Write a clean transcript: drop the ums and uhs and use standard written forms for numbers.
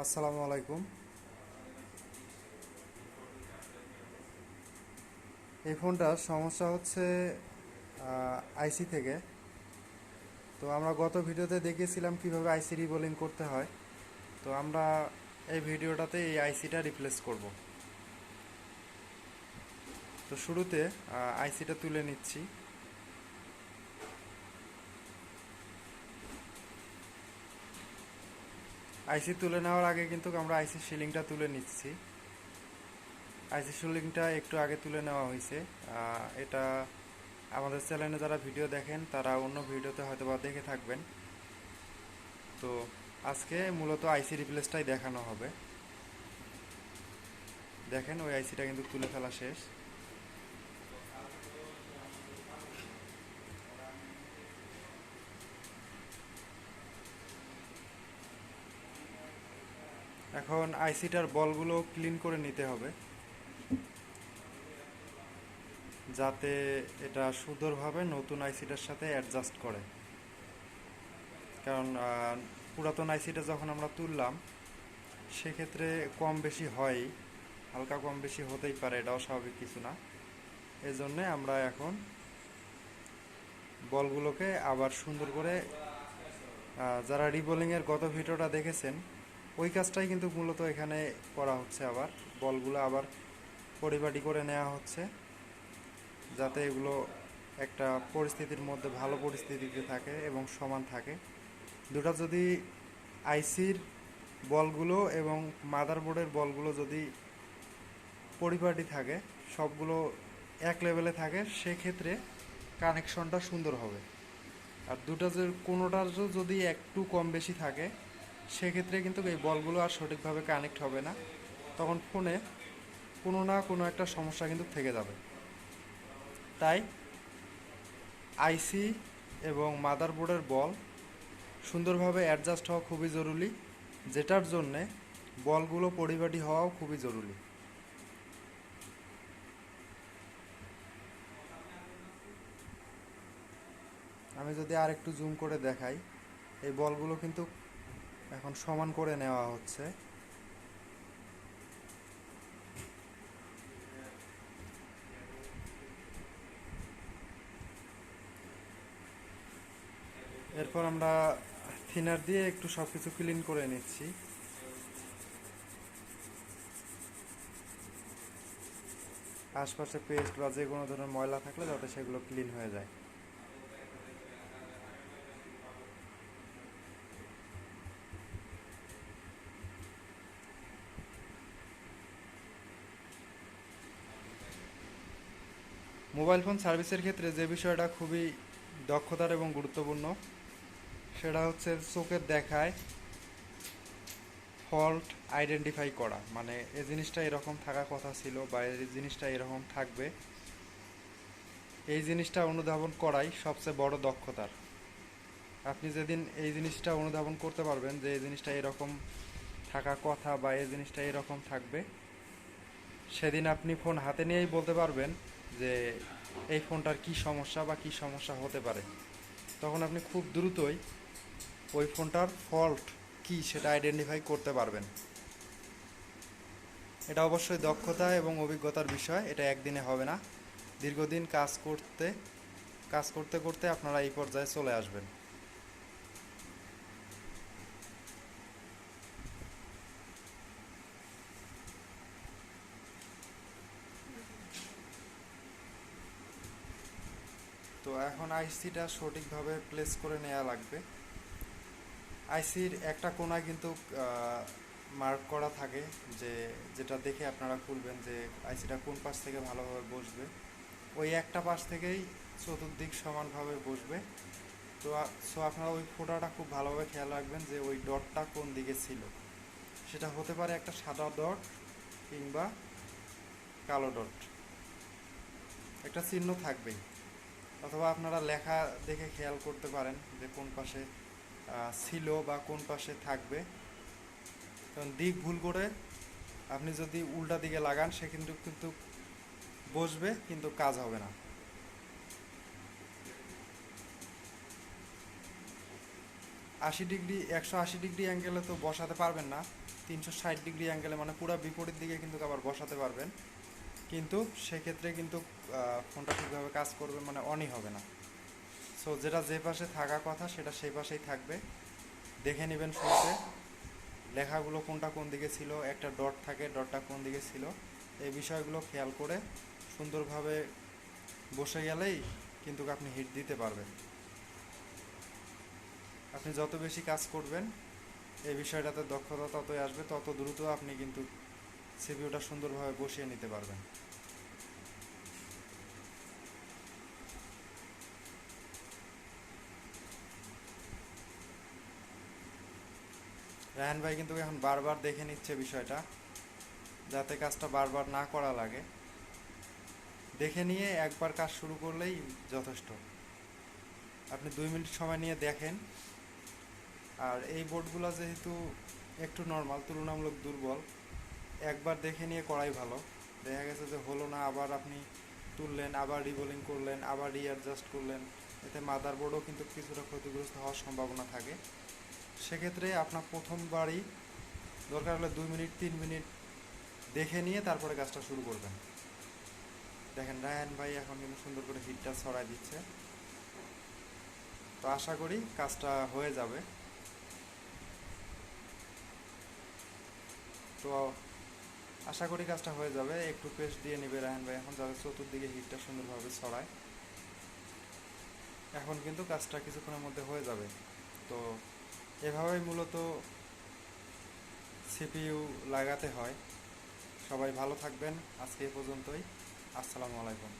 আসসালামু আলাইকুম। এই ফোনটার সমস্যা হচ্ছে আইসি থেকে। তো আমরা গত ভিডিওতে দেখিয়েছিলাম কিভাবে আইসি রিবোলিং করতে হয়। তো আমরা এই ভিডিওটাতে এই আইসিটা রিপ্লেস করব। তো শুরুতে আইসিটা তুলে নিচ্ছি। আইসি তুলে নেওয়ার আগে কিন্তু আমরা আইসি সিলিংটা তুলে নিচ্ছি। আইসি সিলিংটা একটু আগে তুলে নেওয়া হয়েছে। এটা আমাদের চ্যানেলে যারা ভিডিও দেখেন তারা অন্য ভিডিওতে হয়তো বা দেখে থাকবেন। তো আজকে মূলত আইসি রিপ্লেসটাই দেখানো হবে। দেখেন ওই আইসিটা কিন্তু তুলে ফেলা শেষ। এখন আইসিটার বলগুলো ক্লিন করে নিতে হবে যাতে এটা সুন্দরভাবে নতুন আইসিটার সাথে অ্যাডজাস্ট করে। কারণ পুরাতন আইসিটা যখন আমরা তুললাম সেক্ষেত্রে কম বেশি হয়, হালকা কম বেশি হতেই পারে, এটাও স্বাভাবিক কিছু না। এজন্যে আমরা এখন বলগুলোকে আবার সুন্দর করে যারা রিবোলিংয়ের গত ভিডিওটা দেখেছেন ওই কাজটাই কিন্তু মূলত এখানে করা হচ্ছে। আবার বলগুলো আবার পরিপাটি করে নেওয়া হচ্ছে যাতে এগুলো একটা পরিস্থিতির মধ্যে ভালো পরিস্থিতিতে থাকে এবং সমান থাকে। দুটা যদি আইসির বলগুলো এবং মাদারবোর্ডের বলগুলো যদি পরিপাটি থাকে, সবগুলো এক লেভেলে থাকে, সেক্ষেত্রে কানেকশনটা সুন্দর হবে। আর দুটা যে কোনোটার যদি একটু কম বেশি থাকে সেক্ষেত্রে কিন্তু এই বলগুলো আর সঠিকভাবে কানেক্ট হবে না, তখন ফোনে কোনো না কোনো একটা সমস্যা কিন্তু থেকে যাবে। তাই আইসি এবং মাদারবোর্ডের বল সুন্দরভাবে অ্যাডজাস্ট হওয়া খুবই জরুরি, যেটার জন্যে বলগুলো পরিপাটি হওয়াও খুবই জরুরি। আমি যদি আর একটু জুম করে দেখাই, এই বলগুলো কিন্তু এখন সমান করে নেওয়া হচ্ছে। এরপর আমরা থিনার দিয়ে একটু সব কিছু ক্লিন করে নিচ্ছি। আশপাশে পেস্ট বা যে কোনো ধরনের ময়লা থাকলে যাতে সেগুলো ক্লিন হয়ে যায়। মোবাইল ফোন সার্ভিসের ক্ষেত্রে যে বিষয়টা খুবই দক্ষতার এবং গুরুত্বপূর্ণ সেটা হচ্ছে চোখের দেখায় ফল্ট আইডেন্টিফাই করা। মানে এই জিনিসটা এরকম থাকার কথা ছিল বা এই জিনিসটা এরকম থাকবে, এই জিনিসটা অনুধাবন করাই সবচেয়ে বড় দক্ষতার। আপনি যেদিন এই জিনিসটা অনুধাবন করতে পারবেন যে এই জিনিসটা এরকম থাকা কথা বা এই জিনিসটা এরকম থাকবে, সেদিন আপনি ফোন হাতে নিয়েই বলতে পারবেন যে এই ফোনটার কি সমস্যা বা কি সমস্যা হতে পারে। তখন আপনি খুব দ্রুতই ওই ফোনটার ফল্ট কি সেটা আইডেন্টিফাই করতে পারবেন। এটা অবশ্যই দক্ষতা এবং অভিজ্ঞতার বিষয়, এটা একদিনে হবে না। দীর্ঘদিন কাজ করতে করতে আপনারা এই পর্যায়ে চলে আসবেন। তো এখন আইসিটা সঠিকভাবে প্লেস করে নেওয়া লাগবে। আইসির একটা কোণায় কিন্তু মার্ক করা থাকে, যে যেটা দেখে আপনারা খুলবেন যে আইসিটা কোন পাশ থেকে ভালোভাবে বসবে। ওই একটা পাশ থেকেই চতুর্দিক সমানভাবে বসবে। তো আপনারা ওই ফোঁটাটা খুব ভালোভাবে খেয়াল রাখবেন যে ওই ডটটা কোন দিকে ছিল। সেটা হতে পারে একটা সাদা ডট কিংবা কালো ডট, একটা চিহ্ন থাকবেই। অথবা আপনারা লেখা দেখে খেয়াল করতে পারেন যে কোন পাশে ছিল বা কোন পাশে থাকবে। কারণ দিক ভুল করে আপনি যদি উল্টা দিকে লাগান সে কিন্তু কিন্তু বসবে কিন্তু কাজ হবে না। 80 ডিগ্রি 180 ডিগ্রি অ্যাঙ্গেলে তো বসাতে পারবেন না, 360 ডিগ্রি অ্যাঙ্গেলে মানে পুরো বিপরীত দিকে কিন্তু আবার বসাতে পারবেন, কিন্তু সেক্ষেত্রে কিন্তু ফোনটা ঠিকভাবে কাজ করবে মানে অনই হবে না। সো যেটা যে পাশে থাকা কথা সেটা সেই পাশেই থাকবে। দেখে নেবেন শুরুতে লেখাগুলো কোনটা কোন দিকে ছিল, একটা ডট থাকে, ডটটা কোন দিকে ছিল, এই বিষয়গুলো খেয়াল করে সুন্দরভাবে বসে গেলেই কিন্তু আপনি হিট দিতে পারবেন। আপনি যত বেশি কাজ করবেন এই বিষয়টাতে দক্ষতা ততই আসবে, তত দ্রুত আপনি কিন্তু সিপিইউটা সুন্দরভাবে বসিয়ে নিতে পারবেন। রায়হান ভাই কিন্তু এখন বারবার দেখে নিচ্ছে বিষয়টা, যাতে কাজটা বারবার না করা লাগে। দেখে নিয়ে একবার কাজ শুরু করলেই যথেষ্ট। আপনি 2 মিনিট সময় নিয়ে দেখেন। আর এই বোর্ডগুলো যেহেতু একটু নর্মাল, তুলনামূলক দুর্বল, একবার দেখে নিয়ে করাই ভালো। দেখা গেছে যে হলো না, আবার আপনি তুললেন, আবার রিবোলিং করলেন, আবার রিঅ্যাডজাস্ট করলেন, এতে মাদারবোর্ডও কিন্তু কিছুটা ক্ষতিগ্রস্ত হওয়ার সম্ভাবনা থাকে। সেক্ষেত্রে আপনার প্রথমবারই দরকার হলে 2 মিনিট 3 মিনিট দেখে নিয়ে তারপরে কাজটা শুরু করবেন। দেখেন রায়হান ভাই এখন কিন্তু সুন্দর করে হিটটা ছড়াই দিচ্ছে। তো আশা করি কাজটা হয়ে যাবে। তো আশা করি কাজটা হয়ে যাবে। একটু পেস্ট দিয়ে নেবে রায়হান ভাই এখন, যাতে চতুর্দিকে হিটটা সুন্দরভাবে ছড়ায়। এখন কিন্তু কাজটা কিছুক্ষণের মধ্যে হয়ে যাবে। তো এভাবেই মূলত সিপিইউ লাগাতে হয়। সবাই ভালো থাকবেন, আজকে এ পর্যন্তই। আসসালামু আলাইকুম।